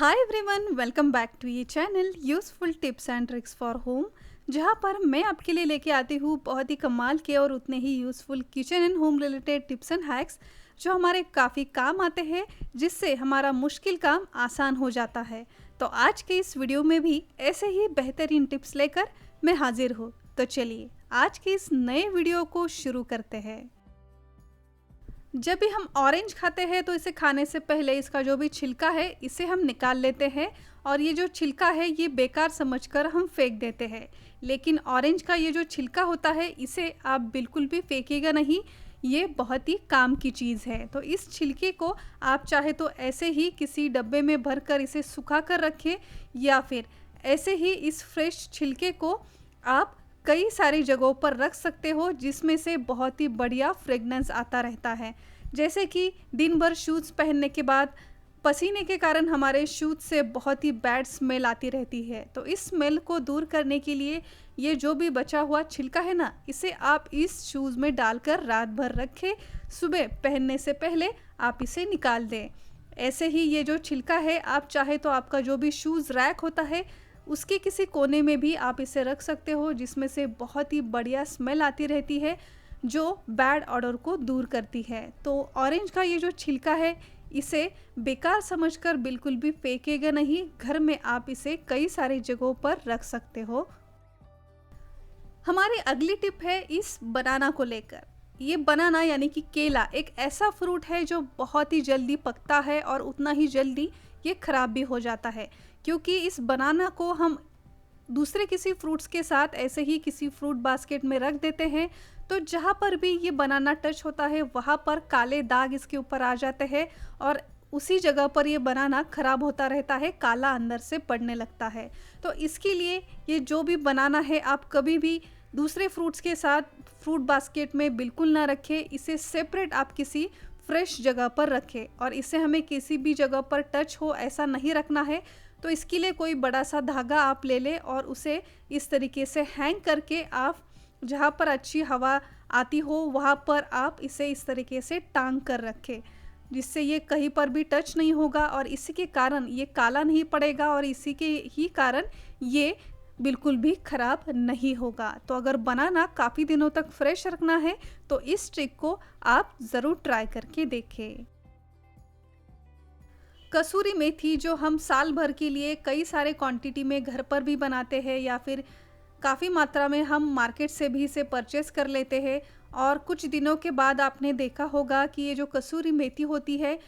Hi everyone, welcome back to ये channel useful tips and tricks for home, जहां पर मैं आपके लिए लेके आती हूँ बहुत ही कमाल के और उतने ही useful kitchen and home related tips and hacks जो हमारे काफ़ी काम आते हैं, जिससे हमारा मुश्किल काम आसान हो जाता है। तो आज के इस वीडियो में भी ऐसे ही बेहतरीन टिप्स लेकर मैं हाजिर हूँ। तो चलिए आज के इस नए वीडियो को शुरू करते हैं। जब भी हम ऑरेंज खाते हैं तो इसे खाने से पहले इसका जो भी छिलका है इसे हम निकाल लेते हैं, और ये जो छिलका है ये बेकार समझकर हम फेंक देते हैं। लेकिन ऑरेंज का ये जो छिलका होता है इसे आप बिल्कुल भी फेंकिएगा नहीं, ये बहुत ही काम की चीज़ है। तो इस छिलके को आप चाहे तो ऐसे ही किसी डब्बे में भर कर इसे सुखा कर रखें, या फिर ऐसे ही इस फ्रेश छिलके को आप कई सारी जगहों पर रख सकते हो, जिसमें से बहुत ही बढ़िया फ्रेगनेंस आता रहता है। जैसे कि दिन भर शूज़ पहनने के बाद पसीने के कारण हमारे शूज़ से बहुत ही बैड स्मेल आती रहती है। तो इस स्मेल को दूर करने के लिए ये जो भी बचा हुआ छिलका है ना, इसे आप इस शूज़ में डालकर रात भर रखें। सुबह पहनने से पहले आप इसे निकाल दें। ऐसे ही ये जो छिलका है आप चाहे तो आपका जो भी शूज़ रैक होता है उसके किसी कोने में भी आप इसे रख सकते हो, जिसमें से बहुत ही बढ़िया स्मेल आती रहती है जो बैड ऑडर को दूर करती है। तो ऑरेंज का ये जो छिलका है इसे बेकार समझकर बिल्कुल भी फेंकेगा नहीं, घर में आप इसे कई सारी जगहों पर रख सकते हो। हमारी अगली टिप है इस बनाना को लेकर। ये बनाना यानी कि केला एक ऐसा फ्रूट है जो बहुत ही जल्दी पकता है और उतना ही जल्दी ये खराब भी हो जाता है, क्योंकि इस बनाना को हम दूसरे किसी फ्रूट्स के साथ ऐसे ही किसी फ्रूट बास्केट में रख देते हैं, तो जहाँ पर भी ये बनाना टच होता है वहाँ पर काले दाग इसके ऊपर आ जाते हैं, और उसी जगह पर ये बनाना खराब होता रहता है, काला अंदर से पड़ने लगता है। तो इसके लिए ये जो भी बनाना है आप कभी भी दूसरे फ्रूट्स के साथ फ्रूट बास्केट में बिल्कुल ना रखें। इसे सेपरेट आप किसी फ्रेश जगह पर रखें, और इसे हमें किसी भी जगह पर टच हो ऐसा नहीं रखना है। तो इसके लिए कोई बड़ा सा धागा आप ले लें और उसे इस तरीके से हैंग करके आप जहाँ पर अच्छी हवा आती हो वहाँ पर आप इसे इस तरीके से टांग कर रखें, जिससे ये कहीं पर भी टच नहीं होगा और इसी के कारण ये काला नहीं पड़ेगा, और इसी के ही कारण ये बिल्कुल भी खराब नहीं होगा। तो अगर बनाना काफ़ी दिनों तक फ्रेश रखना है तो इस ट्रिक को आप ज़रूर ट्राई करके देखें। कसूरी मेथी जो हम साल भर के लिए कई सारे क्वांटिटी में घर पर भी बनाते हैं, या फिर काफ़ी मात्रा में हम मार्केट से भी इसे परचेस कर लेते हैं, और कुछ दिनों के बाद आपने देखा होगा कि ये जो कसूरी मेथी होती है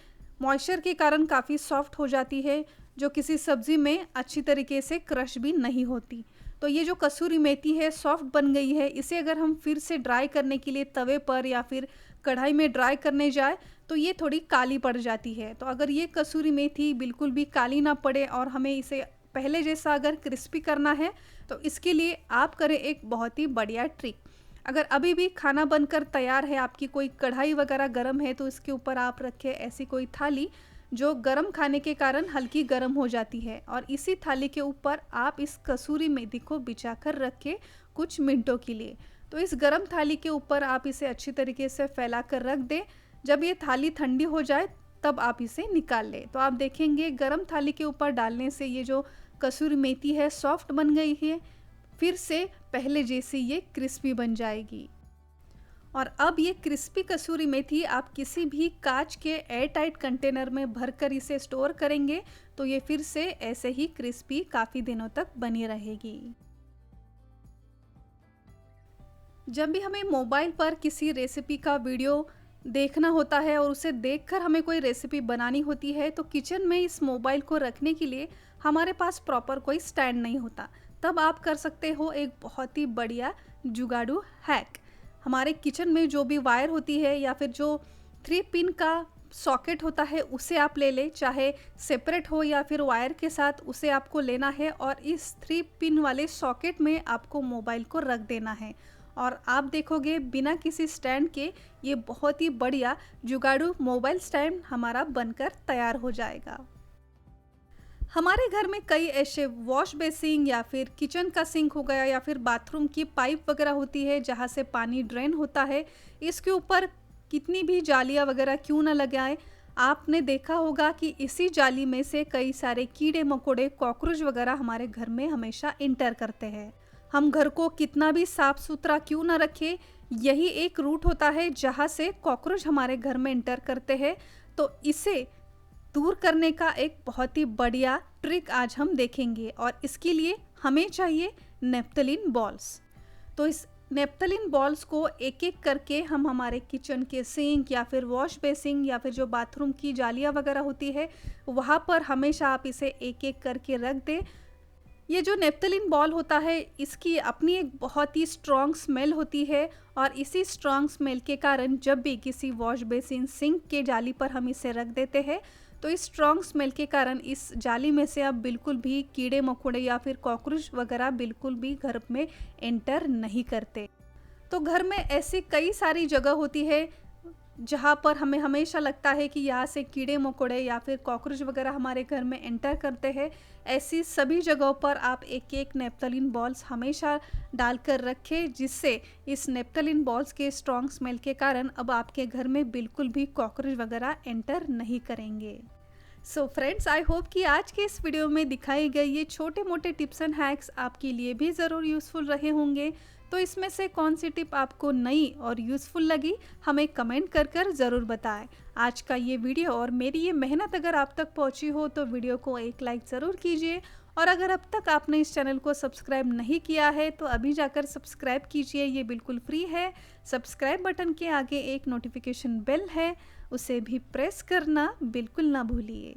मॉइस्चर के कारण काफ़ी सॉफ्ट हो जाती है, जो किसी सब्ज़ी में अच्छी तरीके से क्रश भी नहीं होती। तो ये जो कसूरी मेथी है सॉफ्ट बन गई है, इसे अगर हम फिर से ड्राई करने के लिए तवे पर या फिर कढ़ाई में ड्राई करने जाए तो ये थोड़ी काली पड़ जाती है। तो अगर ये कसूरी मेथी बिल्कुल भी काली ना पड़े और हमें इसे पहले जैसा अगर क्रिस्पी करना है, तो इसके लिए आप करें एक बहुत ही बढ़िया ट्रिक। अगर अभी भी खाना बनकर तैयार है, आपकी कोई कढ़ाई वगैरह गर्म है, तो इसके ऊपर आप रखें ऐसी कोई थाली जो गर्म खाने के कारण हल्की गर्म हो जाती है, और इसी थाली के ऊपर आप इस कसूरी मेथी को बिछा कर रखें कुछ मिनटों के लिए। तो इस गर्म थाली के ऊपर आप इसे अच्छी तरीके से फैला कर रख दें। जब ये थाली ठंडी हो जाए तब आप इसे निकाल लें। तो आप देखेंगे गर्म थाली के ऊपर डालने से ये जो कसूरी मेथी है सॉफ्ट बन गई है, फिर से पहले जैसी ये क्रिस्पी बन जाएगी। और अब ये क्रिस्पी कसूरी मेथी आप किसी भी कांच के एयर टाइट कंटेनर में भरकर इसे स्टोर करेंगे तो ये फिर से ऐसे ही क्रिस्पी काफ़ी दिनों तक बनी रहेगी। जब भी हमें मोबाइल पर किसी रेसिपी का वीडियो देखना होता है और उसे देखकर हमें कोई रेसिपी बनानी होती है, तो किचन में इस मोबाइल को रखने के लिए हमारे पास प्रॉपर कोई स्टैंड नहीं होता। तब आप कर सकते हो एक बहुत ही बढ़िया जुगाड़ू हैक। हमारे किचन में जो भी वायर होती है या फिर जो 3 पिन का सॉकेट होता है उसे आप ले लें, चाहे सेपरेट हो या फिर वायर के साथ, उसे आपको लेना है और इस 3 पिन वाले सॉकेट में आपको मोबाइल को रख देना है, और आप देखोगे बिना किसी स्टैंड के ये बहुत ही बढ़िया जुगाड़ू मोबाइल स्टैंड हमारा बनकर तैयार हो जाएगा। हमारे घर में कई ऐसे वॉश बेसिन या फिर किचन का सिंक हो गया या फिर बाथरूम की पाइप वगैरह होती है जहाँ से पानी ड्रेन होता है, इसके ऊपर कितनी भी जालियाँ वगैरह क्यों ना लगाएं, आपने देखा होगा कि इसी जाली में से कई सारे कीड़े मकोड़े, कॉकरोच वगैरह हमारे घर में हमेशा इंटर करते हैं। हम घर को कितना भी साफ सुथरा क्यों ना रखें, यही एक रूट होता है जहाँ से कॉकरोच हमारे घर में इंटर करते हैं। तो इसे दूर करने का एक बहुत ही बढ़िया ट्रिक आज हम देखेंगे, और इसके लिए हमें चाहिए नेप्थलीन बॉल्स। तो इस नेप्थलीन बॉल्स को एक एक करके हम हमारे किचन के सिंक या फिर वॉश बेसिन या फिर जो बाथरूम की जालियाँ वगैरह होती है वहाँ पर हमेशा आप इसे एक एक करके रख दें। ये जो नेप्थलीन बॉल होता है इसकी अपनी एक बहुत ही स्ट्रॉन्ग स्मेल होती है, और इसी स्ट्रॉन्ग स्मेल के कारण जब भी किसी वॉश बेसिन सिंक के जाली पर हम इसे रख देते हैं तो इस स्ट्रॉन्ग स्मेल के कारण इस जाली में से अब बिल्कुल भी कीड़े मकोड़े या फिर कॉकरोच वगैरह बिल्कुल भी घर में एंटर नहीं करते। तो घर में ऐसी कई सारी जगह होती है जहाँ पर हमें हमेशा लगता है कि यहाँ से कीड़े मकोड़े या फिर कॉकरोच वगैरह हमारे घर में एंटर करते हैं। ऐसी सभी जगहों पर आप एक एक नेप्थलीन बॉल्स हमेशा डालकर रखें, जिससे इस नेप्थलीन बॉल्स के स्ट्रॉन्ग स्मेल के कारण अब आपके घर में बिल्कुल भी कॉकरोच वगैरह एंटर नहीं करेंगे। सो फ्रेंड्स, आई होप कि आज के इस वीडियो में दिखाई गई ये छोटे मोटे टिप्स एंड हैक्स आपके लिए भी ज़रूर यूज़फुल रहे होंगे। तो इसमें से कौन सी टिप आपको नई और यूज़फुल लगी, हमें कमेंट कर ज़रूर बताएं। आज का ये वीडियो और मेरी ये मेहनत अगर आप तक पहुंची हो तो वीडियो को एक लाइक ज़रूर कीजिए, और अगर अब तक आपने इस चैनल को सब्सक्राइब नहीं किया है तो अभी जाकर सब्सक्राइब कीजिए, ये बिल्कुल फ्री है। सब्सक्राइब बटन के आगे एक नोटिफिकेशन बेल है, उसे भी प्रेस करना बिल्कुल ना भूलिए।